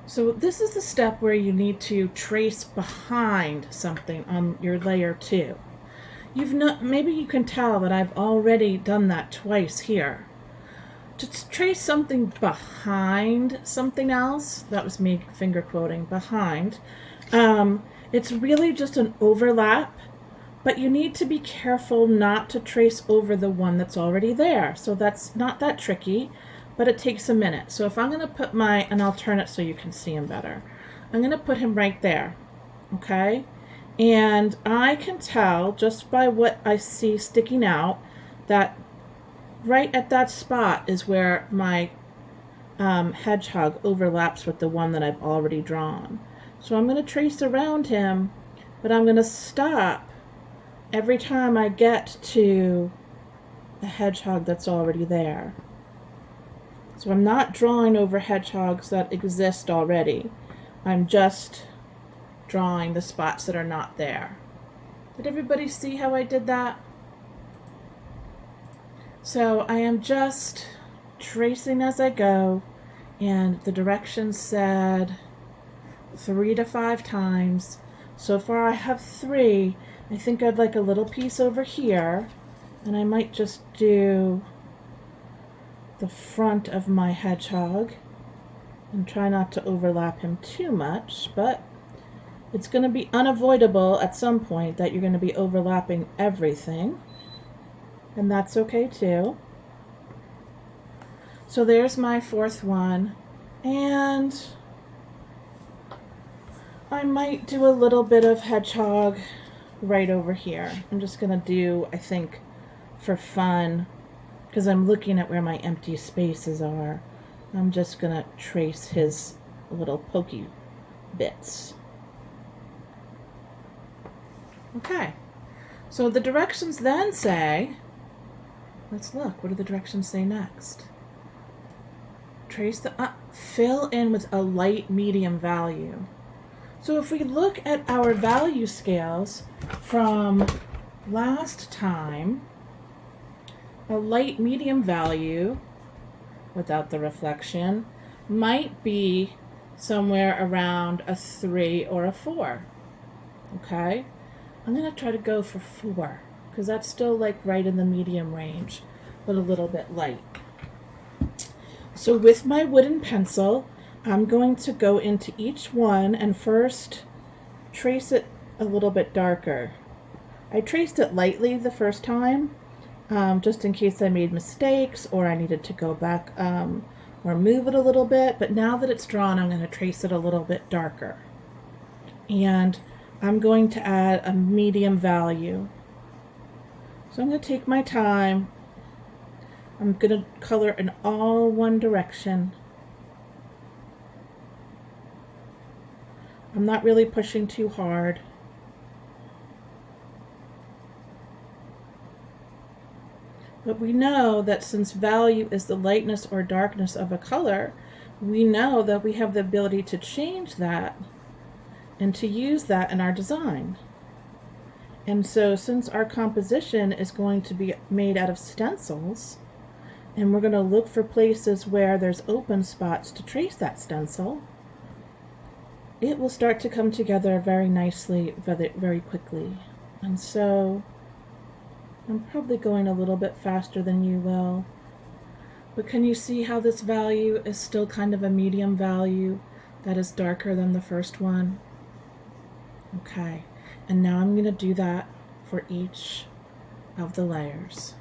So this is the step where you need to trace behind something on your layer 2. Maybe you can tell that I've already done that twice here. To trace something behind something else, that was me finger quoting, behind, it's really just an overlap, but you need to be careful not to trace over the one that's already there. So that's not that tricky, but it takes a minute. So if I'm going to put and I'll turn it so you can see him better. I'm going to put him right there, okay? And I can tell just by what I see sticking out that right at that spot is where my hedgehog overlaps with the one that I've already drawn. So I'm going to trace around him, but I'm going to stop every time I get to a hedgehog that's already there. So I'm not drawing over hedgehogs that exist already. I'm just drawing the spots that are not there. Did everybody see how I did that? So I am just tracing as I go, and the directions said 3 to 5 times. So far I have 3. I think I'd like a little piece over here, and I might just do the front of my hedgehog and try not to overlap him too much, but it's going to be unavoidable at some point that you're going to be overlapping everything, and that's okay too. So there's my 4th one, and I might do a little bit of hedgehog right over here. I'm just going to do, I think, for fun, because I'm looking at where my empty spaces are, I'm just going to trace his little pokey bits. Okay, so the directions then say, let's look, what do the directions say next? Trace fill in with a light medium value. So if we look at our value scales from last time, a light medium value without the reflection might be somewhere around a 3 or a 4. Okay, I'm going to try to go for 4 because that's still like right in the medium range, but a little bit light. So with my wooden pencil, I'm going to go into each one and first trace it a little bit darker. I traced it lightly the first time, just in case I made mistakes or I needed to go back or move it a little bit, but now that it's drawn, I'm going to trace it a little bit darker. And I'm going to add a medium value. So I'm going to take my time. I'm going to color in all one direction. I'm not really pushing too hard. But we know that since value is the lightness or darkness of a color, we know that we have the ability to change that and to use that in our design. And so since our composition is going to be made out of stencils, and we're going to look for places where there's open spots to trace that stencil, it will start to come together very nicely, very quickly. And so I'm probably going a little bit faster than you will, but can you see how this value is still kind of a medium value that is darker than the first one? Okay, and now I'm going to do that for each of the layers.